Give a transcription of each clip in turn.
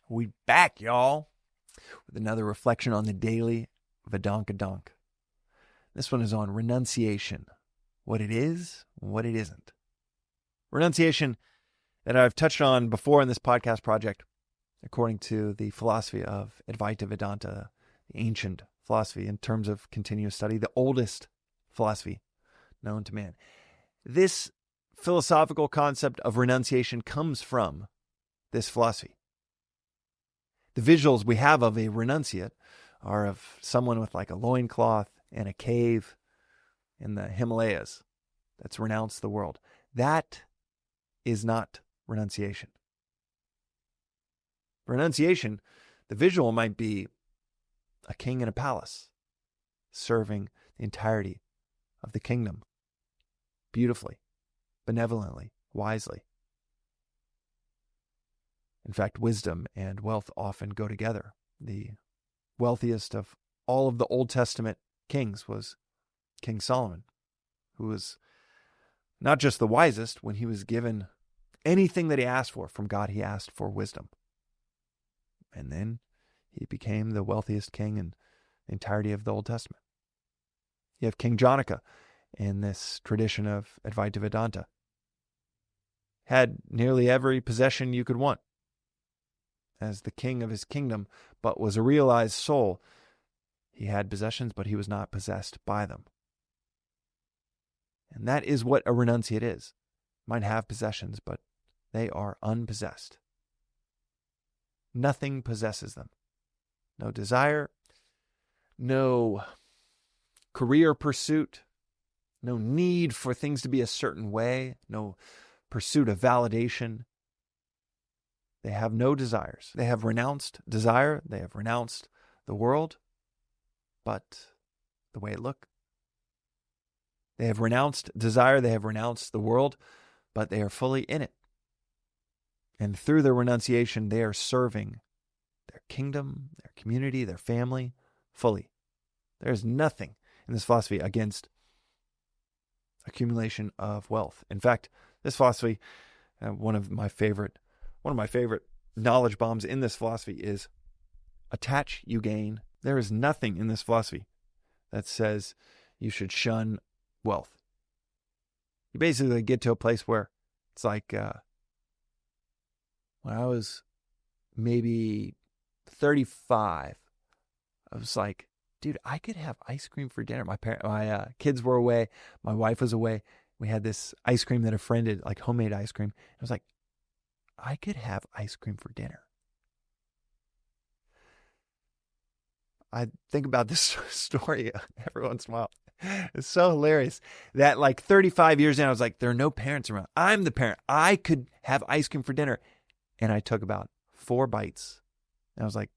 We back, y'all, with another reflection on the daily Vedanta. This one is on renunciation, what it is, and what it isn't. Renunciation that I've touched on before in this podcast project, according to the philosophy of Advaita Vedanta, the ancient philosophy in terms of continuous study, the oldest philosophy known to man. This philosophical concept of renunciation comes from this philosophy. The visuals we have of a renunciate are of someone with like a loincloth and a cave in the Himalayas that's renounced the world. That is not renunciation. Renunciation, the visual might be a king in a palace serving the entirety of the kingdom beautifully, benevolently, wisely. In fact, wisdom and wealth often go together. The wealthiest of all of the Old Testament kings was King Solomon, who was not just the wisest. When he was given anything that he asked for from God, he asked for wisdom. And then he became the wealthiest king in the entirety of the Old Testament. You have King Janaka in this tradition of Advaita Vedanta. Had nearly every possession you could want as the king of his kingdom, but was a realized soul. He had possessions, but he was not possessed by them. And that is what a renunciate is. Might have possessions, but they are unpossessed. Nothing possesses them. No desire, no career pursuit, no need for things to be a certain way, no pursuit of validation. They have no desires. They have renounced desire. They have renounced the world, but the way it looks. They have renounced desire. They have renounced the world, but they are fully in it. And through their renunciation, they are serving their kingdom, their community, their family fully. There is nothing in this philosophy against accumulation of wealth. In fact, this philosophy, one of my favorite knowledge bombs in this philosophy is attach, you gain. There is nothing in this philosophy that says you should shun wealth. You basically get to a place where it's like when I was maybe 35, I was like, dude, I could have ice cream for dinner. My kids were away. My wife was away. We had this ice cream that a friend did, like homemade ice cream. I was like, I could have ice cream for dinner. I think about this story every once in a while. It's so hilarious that like 35 years in, I was like, there are no parents around. I'm the parent. I could have ice cream for dinner. And I took about 4 bites. And I was like,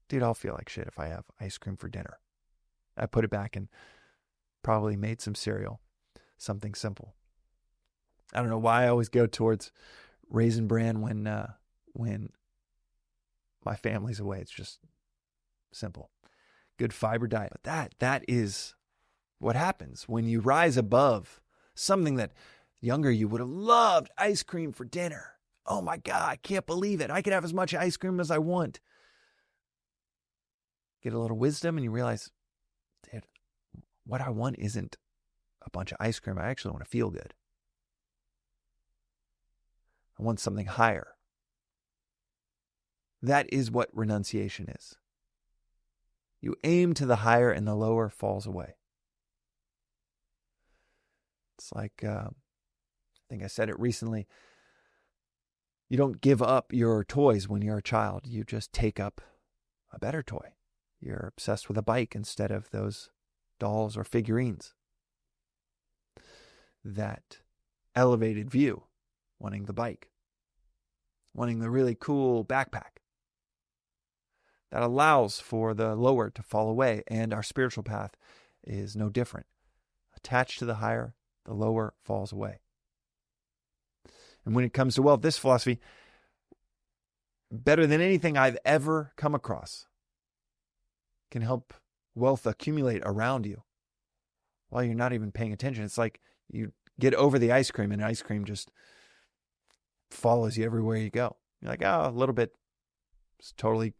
dude, I'll feel like shit if I have ice cream for dinner. I put it back and probably made some cereal. Something simple. I don't know why I always go towards Raisin Bran when my family's away. It's just simple. Good fiber diet. But that is what happens when you rise above something that younger you would have loved ice cream for dinner. Oh my God, I can't believe it. I could have as much ice cream as I want. Get a little wisdom and you realize, dude, what I want isn't a bunch of ice cream. I actually want to feel good. I want something higher. That is what renunciation is. You aim to the higher and the lower falls away. It's like, I think I said it recently. You don't give up your toys when you're a child. You just take up a better toy. You're obsessed with a bike instead of those dolls or figurines. That elevated view, wanting the bike, wanting the really cool backpack. That allows for the lower to fall away, and our spiritual path is no different. Attached to the higher, the lower falls away. And when it comes to wealth, this philosophy, better than anything I've ever come across, can help wealth accumulate around you while you're not even paying attention. It's like you get over the ice cream and ice cream just follows you everywhere you go. You're like, oh, a little bit It's totally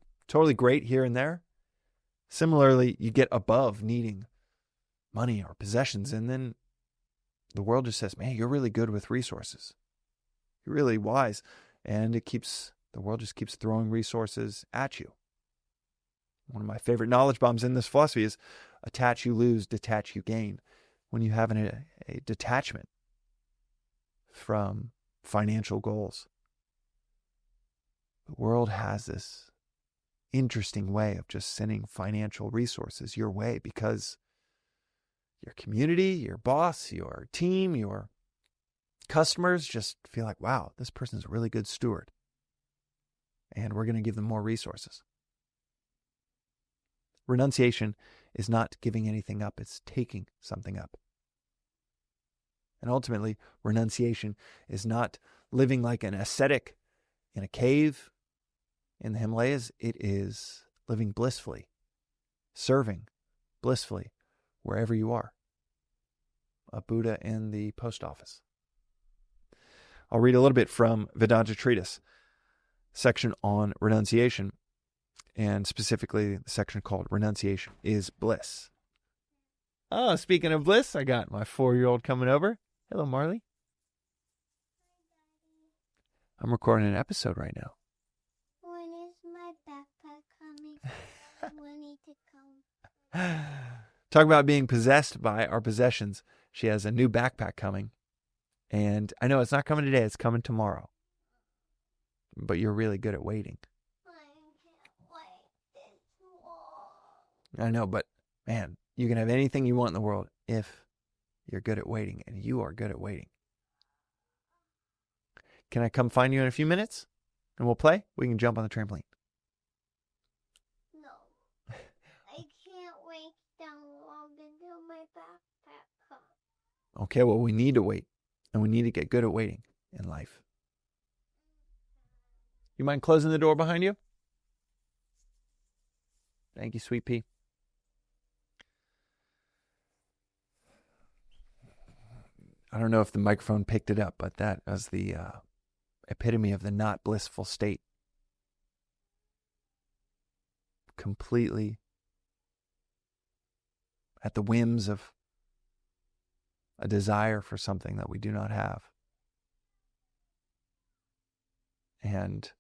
great here and there. Similarly, you get above needing money or possessions, and then the world just says, man, you're really good with resources. You're really wise. And the world just keeps throwing resources at you. One of my favorite knowledge bombs in this philosophy is attach, you lose, detach, you gain. When you have a detachment from financial goals, the world has this interesting way of just sending financial resources your way because your community, your boss, your team, your customers just feel like, wow, this person's a really good steward. And we're going to give them more resources. Renunciation is not giving anything up, it's taking something up. And ultimately, renunciation is not living like an ascetic in a cave in the Himalayas. It is living blissfully, serving blissfully wherever you are. A Buddha in the post office. I'll read a little bit from Vedanta Treatise, section on renunciation, and specifically the section called Renunciation is Bliss. Oh, speaking of bliss, I got my 4-year-old coming over. Hello, Marley. I'm recording an episode right now. When is my backpack coming? I need to come. Talk about being possessed by our possessions. She has a new backpack coming. And I know it's not coming today, it's coming tomorrow. But you're really good at waiting. I can't wait this long. I know, but man, you can have anything you want in the world if you're good at waiting, and you are good at waiting. Can I come find you in a few minutes and we'll play? We can jump on the trampoline. No. I can't wait that long until my backpack comes. Okay, well, we need to wait, and we need to get good at waiting in life. You mind closing the door behind you? Thank you, sweet pea. I don't know if the microphone picked it up, but that was the epitome of the not blissful state. Completely at the whims of a desire for something that we do not have. And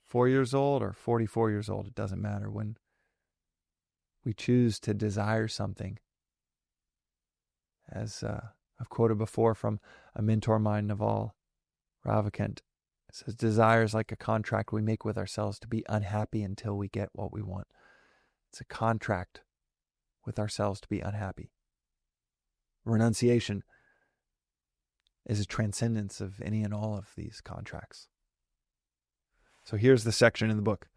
4 years old or 44 years old, it doesn't matter. When we choose to desire something, as I've quoted before from a mentor of mine, Naval Ravikant, it says, desire is like a contract we make with ourselves to be unhappy until we get what we want. It's a contract with ourselves to be unhappy. Renunciation is a transcendence of any and all of these contracts. So here's the section in the book.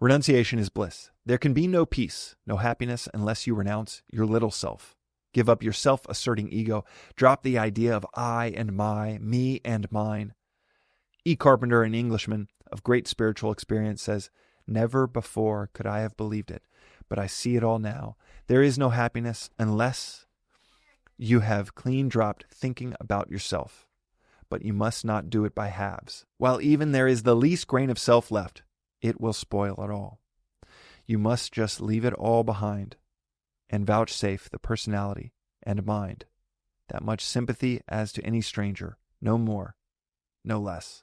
Renunciation is bliss. There can be no peace, no happiness, unless you renounce your little self. Give up your self-asserting ego. Drop the idea of I and my, me and mine. E. Carpenter, an Englishman of great spiritual experience, says, never before could I have believed it, but I see it all now. There is no happiness unless you have clean dropped thinking about yourself. But you must not do it by halves. While even there is the least grain of self left, it will spoil it all. You must just leave it all behind and vouchsafe the personality and mind that much sympathy as to any stranger, no more, no less.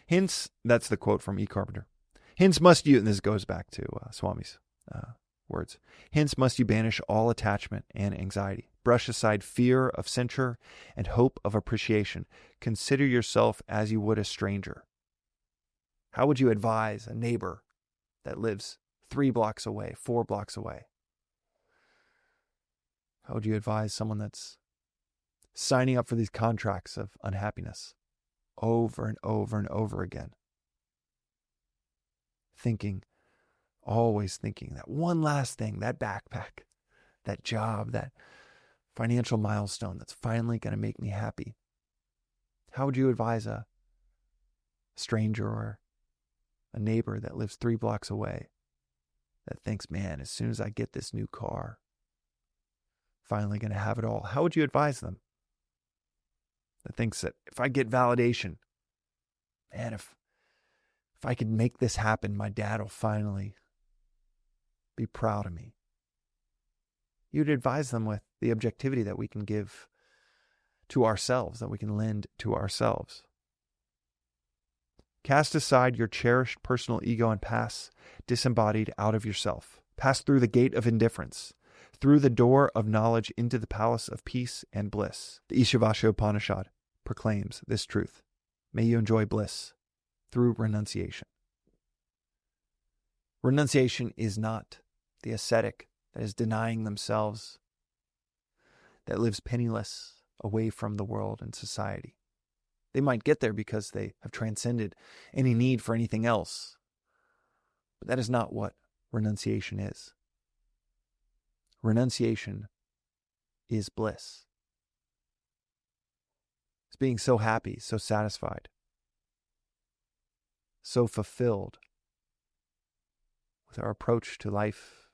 Hence, that's the quote from E. Carpenter. Hence must you, and this goes back to Swami's words, hence must you banish all attachment and anxiety. Brush aside fear of censure and hope of appreciation. Consider yourself as you would a stranger. How would you advise a neighbor that lives 3 blocks away, 4 blocks away? How would you advise someone that's signing up for these contracts of unhappiness over and over and over again? Always thinking that one last thing, that backpack, that job, that financial milestone that's finally going to make me happy. How would you advise a stranger or a neighbor that lives 3 blocks away that thinks, man, as soon as I get this new car, finally going to have it all? How would you advise them? That thinks that if I get validation, man, if I could make this happen, my dad will finally be proud of me. You'd advise them with the objectivity that we can give to ourselves, that we can lend to ourselves. Cast aside your cherished personal ego and pass disembodied out of yourself. Pass through the gate of indifference, through the door of knowledge into the palace of peace and bliss. The Ishavasya Upanishad proclaims this truth. May you enjoy bliss through renunciation. Renunciation is not the ascetic that is denying themselves, that lives penniless away from the world and society. They might get there because they have transcended any need for anything else. But that is not what renunciation is. Renunciation is bliss. It's being so happy, so satisfied, so fulfilled with our approach to life,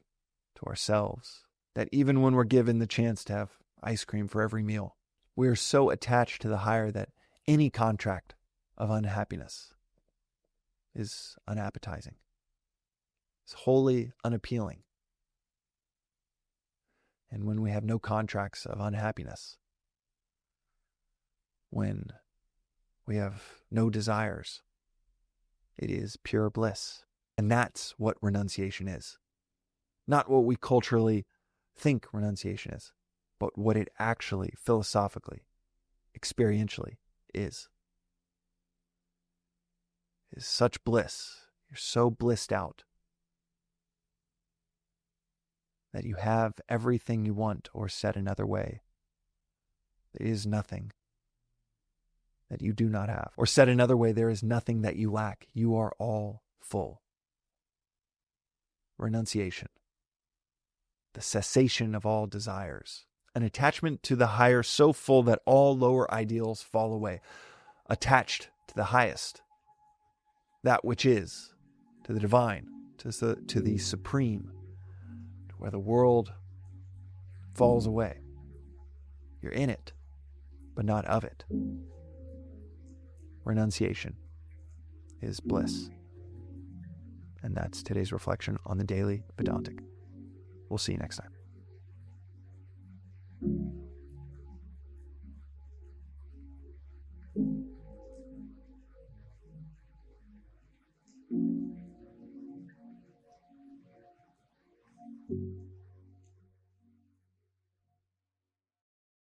to ourselves, that even when we're given the chance to have ice cream for every meal, we are so attached to the higher that any contract of unhappiness is unappetizing. It's wholly unappealing. And when we have no contracts of unhappiness, when we have no desires, it is pure bliss. And that's what renunciation is. Not what we culturally think renunciation is, but what it actually, philosophically, experientially is such bliss. You're so blissed out that you have everything you want, or said another way, there is nothing that you do not have. Or said another way, there is nothing that you lack. You are all full. Renunciation, the cessation of all desires, an attachment to the higher so full that all lower ideals fall away, attached to the highest, that which is, to the divine, to the supreme, to where the world falls away. You're in it, but not of it. Renunciation is bliss. And that's today's reflection on the Daily Vedantic. We'll see you next time.